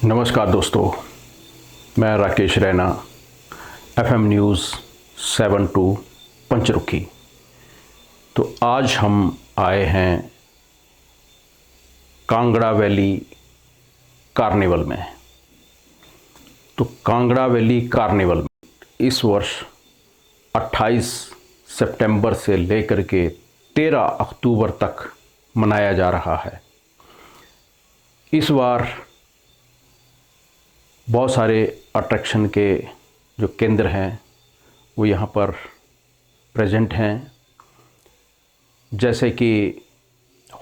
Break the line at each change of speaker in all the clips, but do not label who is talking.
नमस्कार दोस्तों, मैं राकेश रैना, एफएम न्यूज़ 72 पंचरुखी। तो आज हम आए हैं कांगड़ा वैली कार्निवल में। तो कांगड़ा वैली कार्निवल में इस वर्ष 28 सितंबर से लेकर के 13 अक्टूबर तक मनाया जा रहा है। इस बार बहुत सारे अट्रैक्शन के जो केंद्र हैं वो यहाँ पर प्रेजेंट हैं, जैसे कि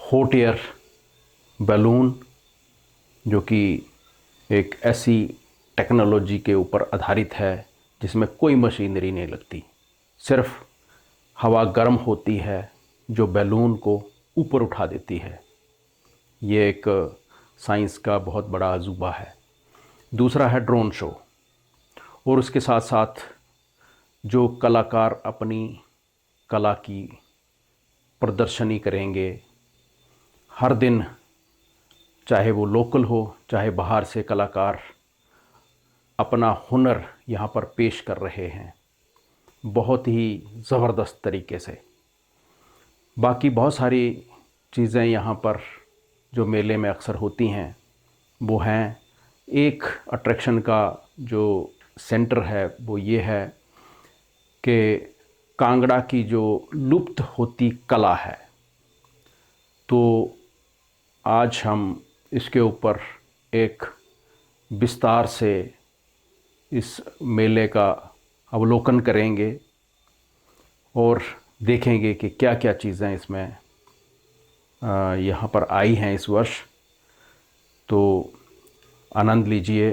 हॉट एयर बैलून, जो कि एक ऐसी टेक्नोलॉजी के ऊपर आधारित है जिसमें कोई मशीनरी नहीं लगती, सिर्फ हवा गर्म होती है जो बैलून को ऊपर उठा देती है। ये एक साइंस का बहुत बड़ा अजूबा है। दूसरा है ड्रोन शो, और उसके साथ साथ जो कलाकार अपनी कला की प्रदर्शनी करेंगे हर दिन, चाहे वो लोकल हो चाहे बाहर से कलाकार अपना हुनर यहाँ पर पेश कर रहे हैं बहुत ही ज़बरदस्त तरीके से। बाकी बहुत सारी चीज़ें यहाँ पर जो मेले में अक्सर होती हैं वो हैं, एक अट्रैक्शन का जो सेंटर है वो ये है कि कांगड़ा की जो लुप्त होती कला है, तो आज हम इसके ऊपर एक विस्तार से इस मेले का अवलोकन करेंगे और देखेंगे कि क्या क्या चीज़ें इसमें यहाँ पर आई हैं इस वर्ष। तो आनंद लीजिए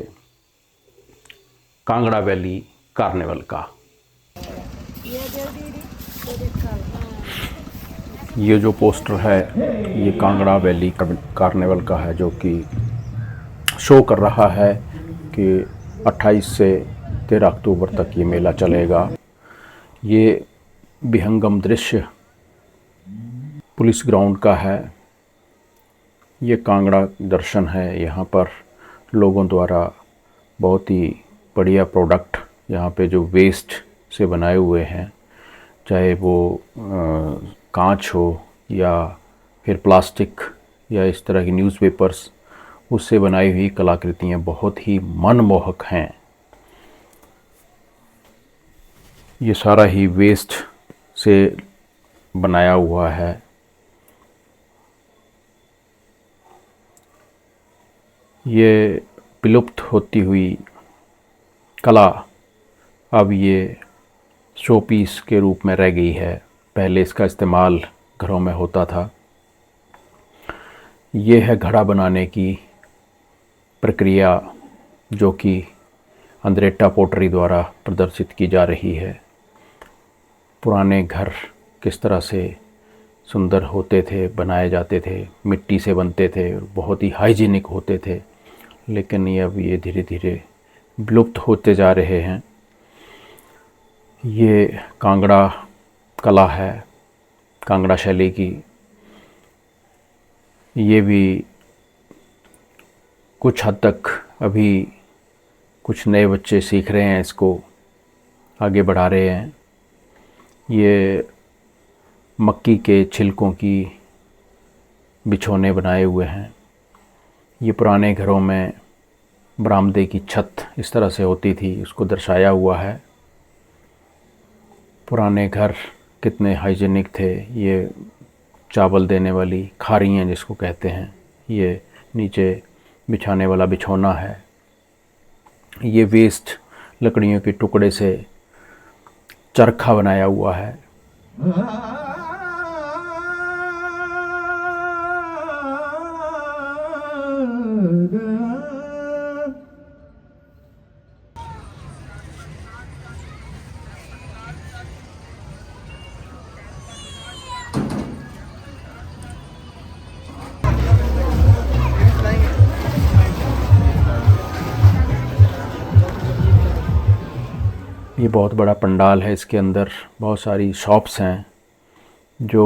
कांगड़ा वैली कार्निवल का। ये जो पोस्टर है ये कांगड़ा वैली कार्निवल का है, जो कि शो कर रहा है कि 28 से 13 अक्टूबर तक ये मेला चलेगा। ये विहंगम दृश्य पुलिस ग्राउंड का है। ये कांगड़ा दर्शन है। यहाँ पर लोगों द्वारा बहुत ही बढ़िया प्रोडक्ट यहाँ पे जो वेस्ट से बनाए हुए हैं, चाहे वो कांच हो या फिर प्लास्टिक या इस तरह की न्यूज़पेपर्स, उससे बनाई हुई कलाकृतियाँ बहुत ही मनमोहक हैं। ये सारा ही वेस्ट से बनाया हुआ है। ये विलुप्त होती हुई कला अब ये शो पीस के रूप में रह गई है। पहले इसका इस्तेमाल घरों में होता था। ये है घड़ा बनाने की प्रक्रिया, जो कि अंद्रेटा पोटरी द्वारा प्रदर्शित की जा रही है। पुराने घर किस तरह से सुंदर होते थे, बनाए जाते थे, मिट्टी से बनते थे, बहुत ही हाइजीनिक होते थे, लेकिन ये धीरे धीरे विलुप्त होते जा रहे हैं। ये कांगड़ा कला है, कांगड़ा शैली की। ये भी कुछ हद तक अभी कुछ नए बच्चे सीख रहे हैं, इसको आगे बढ़ा रहे हैं। ये मक्की के छिलकों की बिछौने बनाए हुए हैं। ये पुराने घरों में बरामदे की छत इस तरह से होती थी, उसको दर्शाया हुआ है। पुराने घर कितने हाइजीनिक थे। ये चावल देने वाली खारियाँ जिसको कहते हैं, ये नीचे बिछाने वाला बिछौना है। ये वेस्ट लकड़ियों के टुकड़े से चरखा बनाया हुआ है। ये बहुत बड़ा पंडाल है। इसके अंदर बहुत सारी शॉप्स हैं जो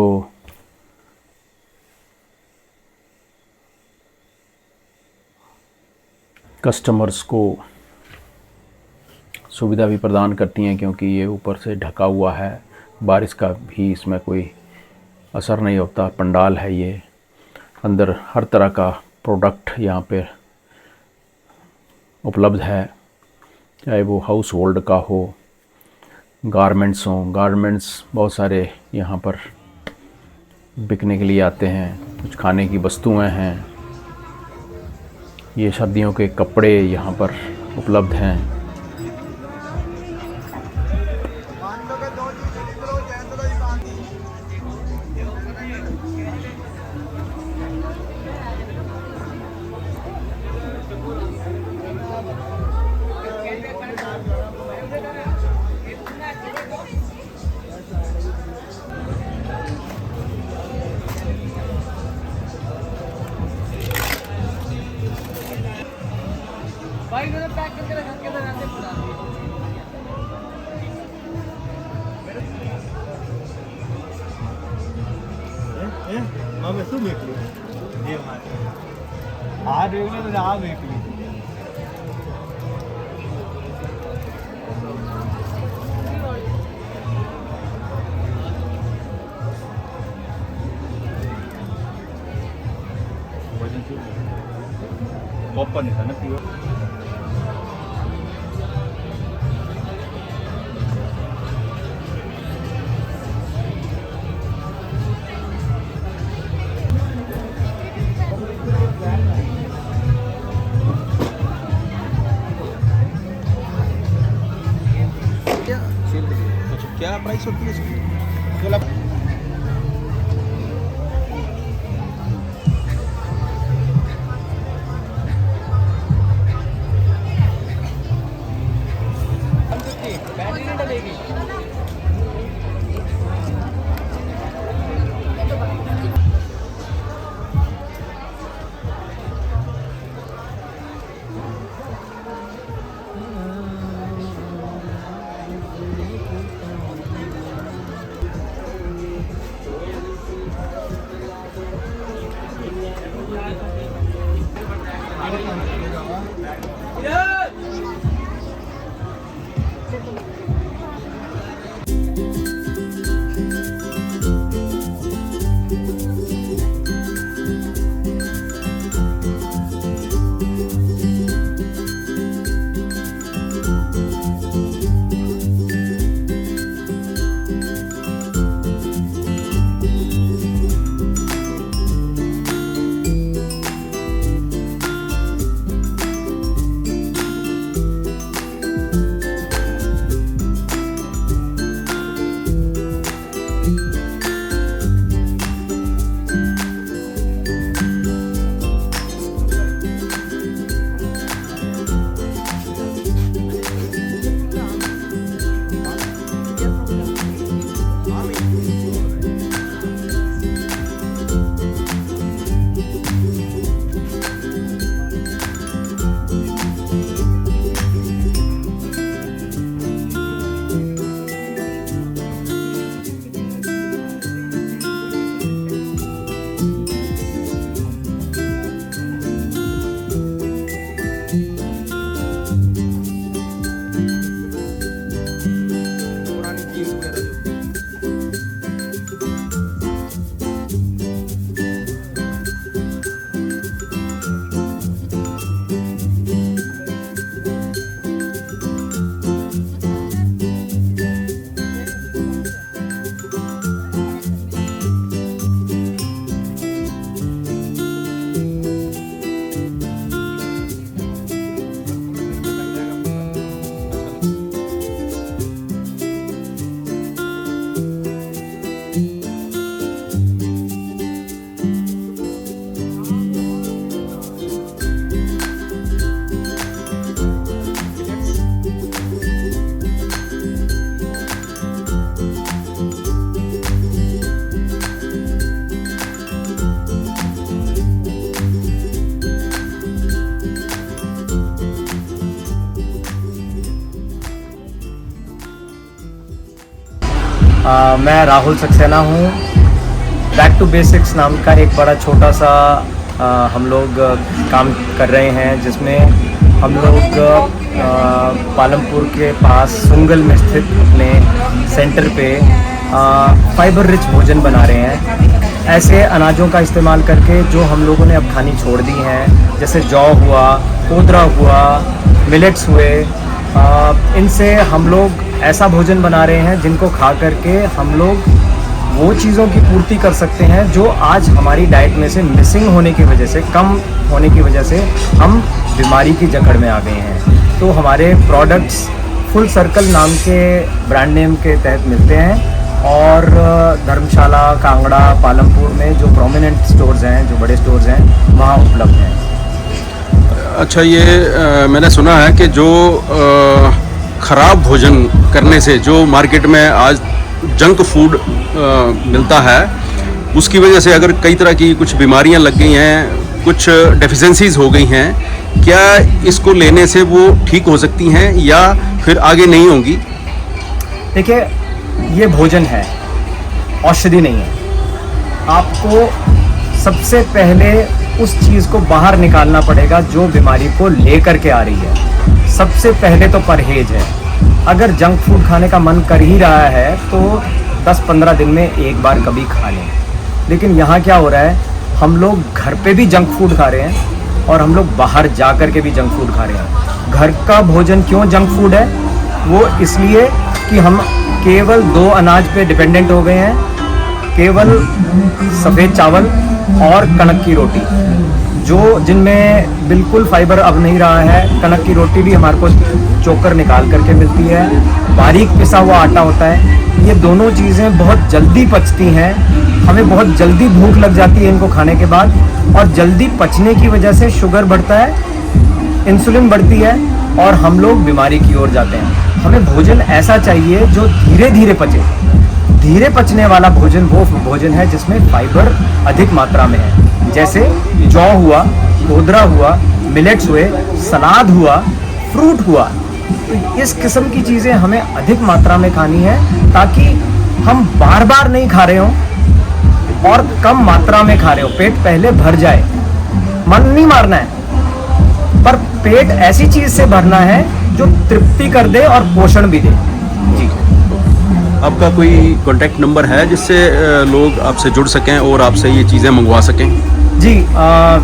कस्टमर्स को सुविधा भी प्रदान करती हैं, क्योंकि ये ऊपर से ढका हुआ है, बारिश का भी इसमें कोई असर नहीं होता। पंडाल है ये, अंदर हर तरह का प्रोडक्ट यहाँ पे उपलब्ध है, चाहे वो हाउस होल्ड का हो, गारमेंट्स हों। गारमेंट्स बहुत सारे यहाँ पर बिकने के लिए आते हैं। कुछ खाने की वस्तुएं हैं, ये सर्दियों के कपड़े यहाँ पर उपलब्ध हैं।
भाई इन्होंने पैक करके रखा के लगाते पूरा
मैं तू देख लो ये आ देख लो तो आप देख लो पॉपकॉर्न नहीं था ना प्योर क्या प्राइस होती है इसकी?
बैटरी नहीं डलेगी।
मैं राहुल सक्सेना हूँ। बैक टू बेसिक्स नाम का एक बड़ा छोटा सा हम लोग काम कर रहे हैं, जिसमें
हम लोग पालमपुर के पास सुंगल में स्थित अपने सेंटर पे फाइबर रिच भोजन बना रहे हैं। ऐसे अनाजों का इस्तेमाल करके जो हम लोगों ने अब खानी छोड़ दी हैं, जैसे जौ हुआ, कोदरा हुआ, मिलेट्स हुए, इनसे हम लोग ऐसा भोजन बना रहे हैं जिनको खा करके हम लोग वो चीज़ों की पूर्ति कर सकते हैं जो आज हमारी डाइट में से मिसिंग होने की वजह से, कम होने की वजह से हम बीमारी की जकड़ में आ गए हैं। तो हमारे प्रोडक्ट्स फुल सर्कल नाम के ब्रांड नेम के तहत मिलते हैं और धर्मशाला, कांगड़ा, पालमपुर में जो प्रोमिनेंट स्टोर्स हैं, जो बड़े स्टोर्स हैं, वहाँ उपलब्ध हैं।
अच्छा, ये मैंने सुना है कि जो ख़राब भोजन करने से जो मार्केट में आज जंक फूड मिलता है, उसकी वजह से अगर कई तरह की कुछ बीमारियां लग गई हैं, कुछ डेफिशिएंसीज हो गई हैं, क्या इसको लेने से वो ठीक हो सकती हैं या फिर आगे नहीं होंगी?
देखिए, ये भोजन है, औषधि नहीं है। आपको सबसे पहले उस चीज़ को बाहर निकालना पड़ेगा जो बीमारी को लेकर के आ रही है। सबसे पहले तो परहेज है। अगर जंक फूड खाने का मन कर ही रहा है तो 10-15 दिन में एक बार कभी खा लें। लेकिन यहाँ क्या हो रहा है, हम लोग घर पे भी जंक फूड खा रहे हैं और हम लोग बाहर जा कर के भी जंक फूड खा रहे हैं। घर का भोजन क्यों जंक फूड है? वो इसलिए कि हम केवल 2 अनाज पे डिपेंडेंट हो गए हैं, केवल सफ़ेद चावल और कणक की रोटी, जो जिनमें बिल्कुल फाइबर अब नहीं रहा है। कणक की रोटी भी हमारे को चोकर निकाल करके मिलती है, बारीक पिसा हुआ आटा होता है। ये दोनों चीज़ें बहुत जल्दी पचती हैं, हमें बहुत जल्दी भूख लग जाती है इनको खाने के बाद, और जल्दी पचने की वजह से शुगर बढ़ता है, इंसुलिन बढ़ती है और हम लोग बीमारी की ओर जाते हैं। हमें भोजन ऐसा चाहिए जो धीरे धीरे पचे। धीरे पचने वाला भोजन वो भोजन है जिसमें फाइबर अधिक मात्रा में है, जैसे जौ हुआ, कोदरा हुआ, मिलेट्स हुए, सलाद हुआ, फ्रूट हुआ। तो इस किस्म की चीज़ें हमें अधिक मात्रा में खानी है ताकि हम बार बार नहीं खा रहे हों और कम मात्रा में खा रहे हो। पेट पहले भर जाए, मन नहीं मारना है, पर पेट ऐसी चीज़ से भरना है जो तृप्ति कर दे और पोषण भी दे। जी।
आपका कोई कॉन्टैक्ट नंबर है जिससे लोग आपसे जुड़ सकें और आपसे ये चीज़ें मंगवा सकें?
जी,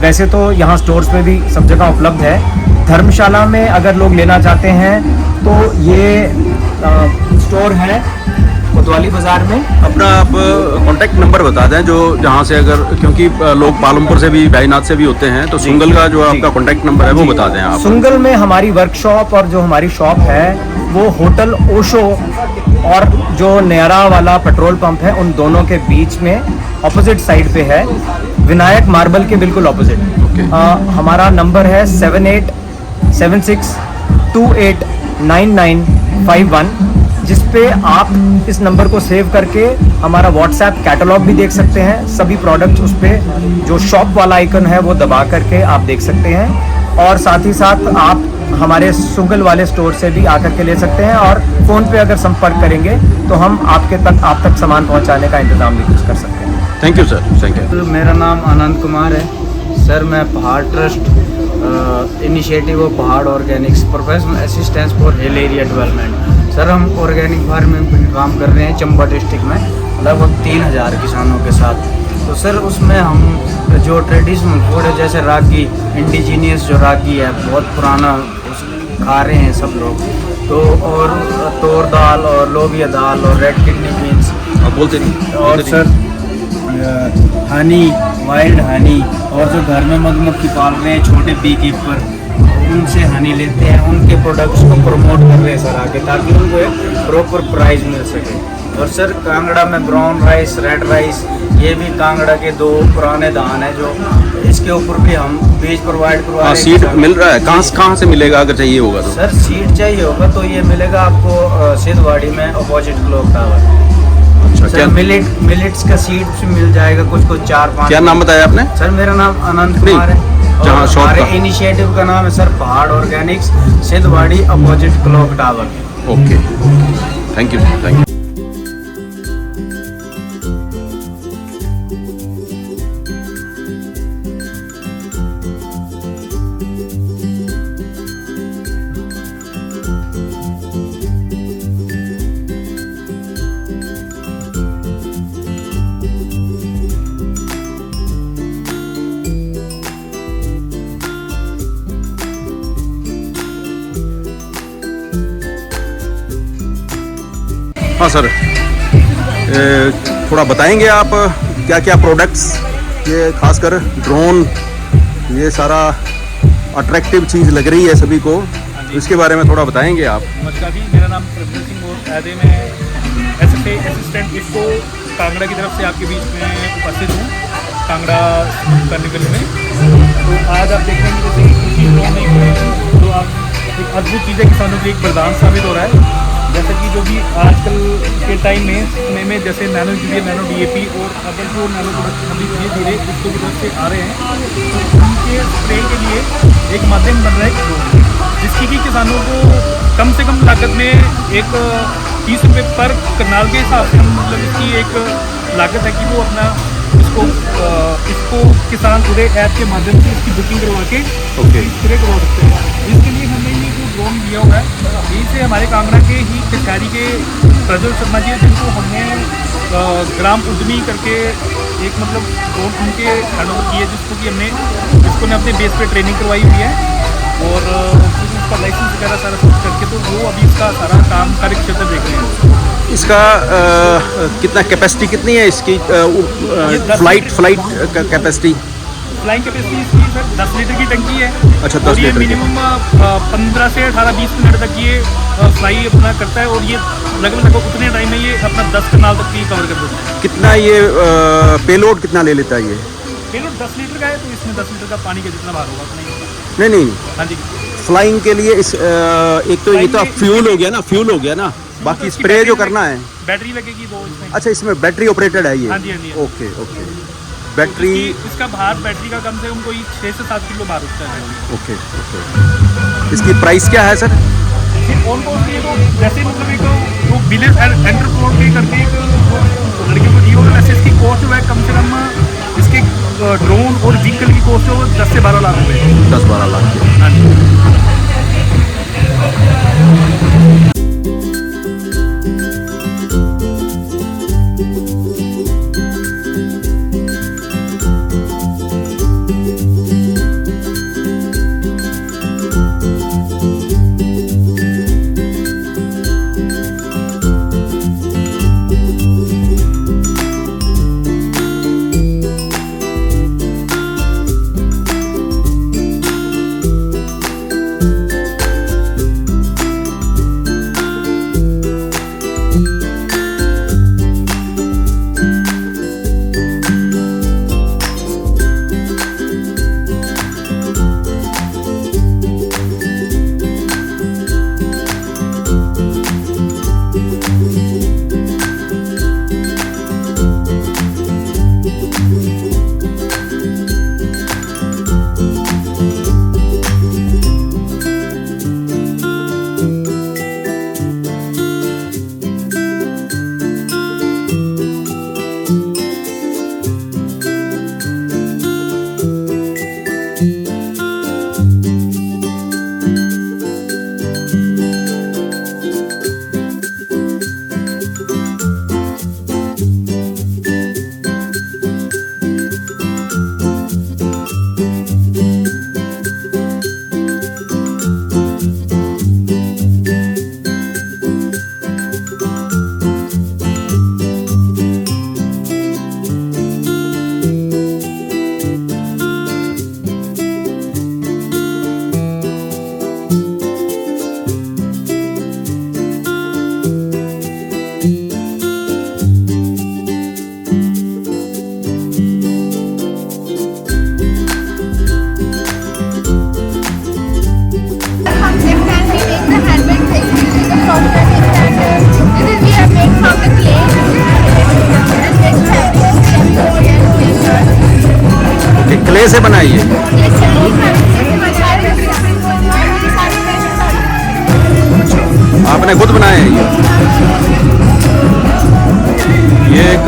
वैसे तो यहाँ स्टोर्स में भी सब जगह उपलब्ध है। धर्मशाला में अगर लोग लेना चाहते हैं तो ये स्टोर है कोतवाली बाज़ार में।
अपना आप कॉन्टैक्ट नंबर बता दें जो जहाँ से, अगर क्योंकि लोग पालमपुर से भी, भाईनाथ से भी होते हैं, तो सुंगल का जो आपका कॉन्टैक्ट नंबर है वो बता दें आप।
सुंगल में हमारी वर्कशॉप और जो हमारी शॉप है वो होटल ओशो और जो नयारा वाला पेट्रोल पंप है उन दोनों के बीच में ऑपोजिट साइड पे है, विनायक मार्बल के बिल्कुल ऑपोजिट। हमारा नंबर है 7876289951, जिस पे आप इस नंबर को सेव करके हमारा व्हाट्सएप कैटलॉग भी देख सकते हैं। सभी प्रोडक्ट्स उस पे जो शॉप वाला आइकन है वो दबा करके आप देख सकते हैं, और साथ ही साथ आप हमारे सुंगल वाले स्टोर से भी आकर के ले सकते हैं, और फ़ोन पे अगर संपर्क करेंगे तो हम आप तक सामान पहुंचाने का इंतज़ाम भी कुछ कर सकते हैं।
Thank you sir, thank you.
मेरा नाम आनंद कुमार है सर। मैं पहाड़ ट्रस्ट इनिशिएटिव ऑफ पहाड़ Organics professional assistance for hill area development. Sir, हम ऑर्गेनिक फार्मिंग पे काम कर रहे हैं चंबा डिस्ट्रिक्ट में, लगभग 3000 किसानों के साथ। तो सर, उसमें हम जो ट्रेडिशनल फूड है, जैसे रागी, इंडिजीनियस जो रागी है, बहुत पुराना, खा रहे हैं सब लोग, तो और तोर दाल और लोबिया दाल और रेड किडनी बीन्स,
आप बोलते नहीं।
और सर हनी, वाइल्ड हनी, और जो घर में मधुमक्खी पाल रहे हैं छोटे बी कीपर, उनसे हनी लेते हैं, उनके प्रोडक्ट्स को प्रमोट कर रहे हैं सर आगे, ताकि उनको एक प्रॉपर प्राइस मिल सके। और सर, कांगड़ा में ब्राउन राइस, रेड राइस, ये भी कांगड़ा के 2 पुराने धान है, जो इसके ऊपर भी हम बीज प्रोवाइड करवा रहे हैं।
सीड मिल रहा है? कहाँ से मिलेगा अगर चाहिए होगा तो?
सर, सीड चाहिए होगा तो ये मिलेगा आपको सिद्धवाड़ी में अपोजिट क्लॉक टावर।
अच्छा,
सर,
क्या
मिलेट्स का सीड से मिल जाएगा कुछ 4-5।
क्या नाम बताया आपने?
सर, मेरा नाम आनंद कुमार है।
जहाँ
और
शॉप
हमारे
का
इनिशिएटिव का नाम है sir Pahad organics, Siddhwari opposite clock tower.
Okay, thank you, thank you. हाँ सर, थोड़ा बताएंगे आप क्या क्या प्रोडक्ट्स, ये खासकर ड्रोन, ये सारा अट्रैक्टिव चीज़ लग रही है सभी को, इसके बारे में थोड़ा बताएंगे आप।
नमस्कार जी, मेरा नाम प्रवीण सिंह और ऐसे में एसएफए असिस्टेंट इसको कांगड़ा की तरफ से आपके बीच में उपस्थित हूँ, कांगड़ा कार्निवल में। तो आज आप देख रहे हैं कि जैसे कृषि ड्रोन एक, तो आप एक अद्भुत चीज़ है, किसानों के लिए एक वरदान साबित हो रहा है। जैसे कि जो भी आजकल के टाइम में समय में जैसे नैनो यूरिया, नैनो डीएपी और अदर जो नैनो प्रोडक्ट अभी धीरे धीरे इसको की तरफ से आ रहे हैं, तो उनके स्प्रे के लिए एक माध्यम बन रहा है ड्रोन, जिसकी कि किसानों को कम से कम लागत में एक 30 रुपये पर कनाल के हिसाब से हम मतलब इसकी एक लागत है कि वो अपना इसको किसान पूरे ऐप के माध्यम से इसकी बुकिंग करवा के स्प्रे करवा सकते हैं। इसके लिए हमने ये जो ड्रोन लिया हुआ है, इसे हमारे कांगड़ा के ही कचहरी के प्रज्वल शर्मा जी, जिनको हमने ग्राम उद्यमी करके एक मतलब ड्रोन उनके हैंडओवर की है, जिसको ने अपने बेस पे ट्रेनिंग करवाई हुई है और उसका लाइसेंस वगैरह सारा कुछ करके, तो वो अभी इसका सारा काम कार्य क्षेत्र देख रहे हैं।
इसका कितना कैपेसिटी कितनी है इसकी, फ्लाइट कैपेसिटी?
फ्लाइंग कैपेसिटी इसकी सर 10 लीटर की टंकी है।
अच्छा, 10 लीटर की।
मिनिमम 15 से 18-20 मिनट तक ये फ्लाई अपना करता है और ये लगभग उतने टाइम में ये अपना 10 कनाल तक भी कवर कर देता है।
कितना ये पेलोड कितना ले लेता है ये?
पेलोड 10 लीटर का है, तो इसमें 10 लीटर का पानी का जितना भार होगा उतना ही।
नहीं,
हाँ जी,
फ्लाइंग के लिए इस एक तो ये तो फ्यूल हो गया ना, बाकी स्प्रे जो करना है
बैटरी लगेगी 2 इसमें।
अच्छा, इसमें बैटरी ऑपरेटेड है ये?
हाँ जी, हाँ जी।
ओके, बैटरी
इसका भार बैटरी का कम से कम कोई 6 से 7 किलो भार होता है।
ओके। इसकी प्राइस क्या है सर?
ऑन कोर्स ये तो जैसे मतलब एक वो विलेज एंटरप्रेन्योर के करके एक लड़कियों को दी हो, वैसे इसकी कॉस्ट जो है कम से कम इसके ड्रोन और व्हीकल की कॉस्ट है वो 10 से 12 लाख रुपये।
10-12 लाख।
हाँ जी।
क्ले से बनाई है? आपने खुद बनाए हैं ये एक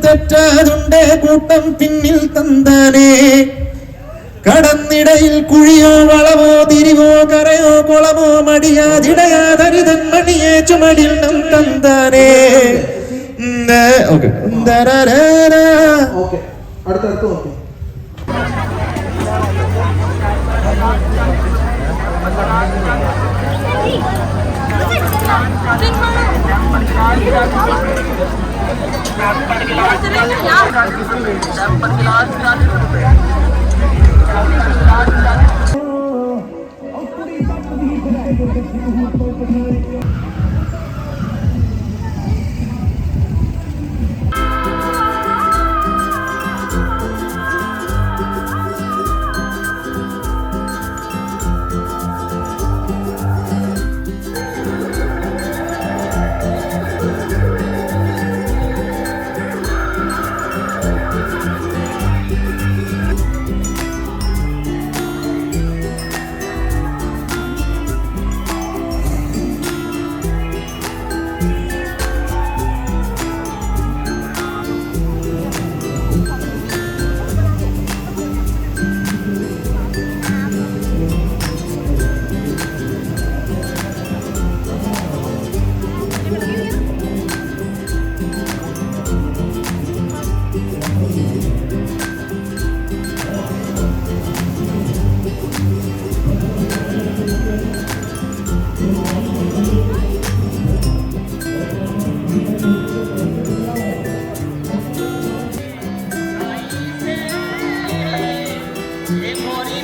തെറ്റാതുണ്ടേ കൂട്ടം പിന്നിൽ തന്താനേ കടന്നിടയിൽ കുഴിയോ വളവോ തിരിവോ കരയോ കുളമോ മടിയാതിടയാതരിതൻ മണിയെ ചുമടിൽ നം തന്താനേ. ഓക്കെ
അടുത്തടുത്ത് നോക്കി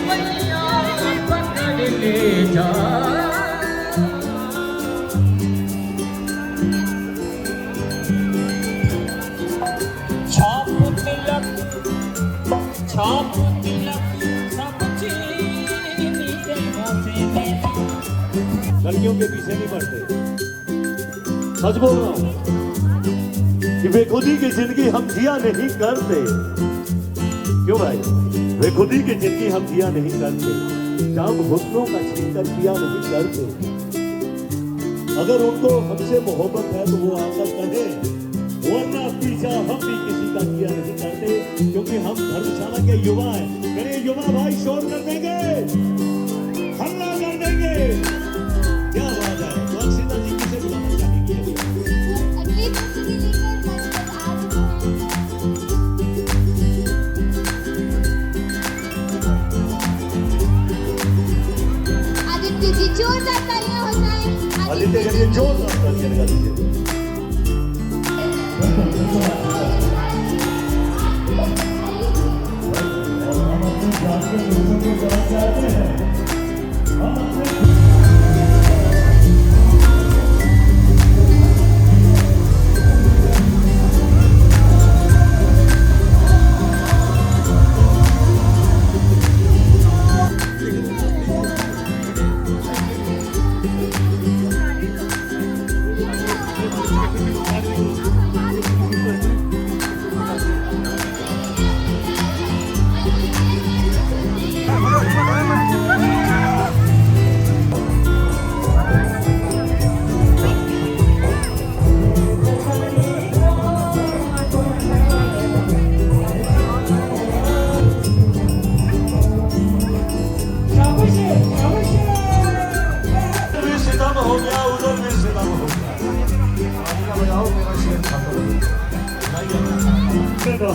मैया पकड़ ले जा। छाप तिलक सब चीनी रे मोसे में।
लड़कियों के पीछे नहीं पड़ते। सच बोल रहा हूं कि बेखुदी की जिंदगी हम जिया नहीं करते। क्यों भाई? बेखुदी की जिंदगी हम जिया नहीं करते जब हुस्नों का छीन कर पिया नहीं करते। अगर उनको हमसे मोहब्बत है तो वो आकर कहे, वरना पीछा हम भी किसी का किया नहीं करते, क्योंकि हम धर्मशाला के युवा हैं। मेरे युवा भाई शोर कर देंगे, हल्ला कर देंगे। क्या बात है? तो अक्षिता जी किसे बुलाना चाहेंगी?
अगली पंक्ति लेकर मंच पर आ आदित्य जी, जोरदार तालियां हो जाए।
आदित्य के लिए जोरदार तालियां लगा दीजिए।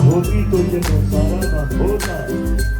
होती तो ये सारा ना होता।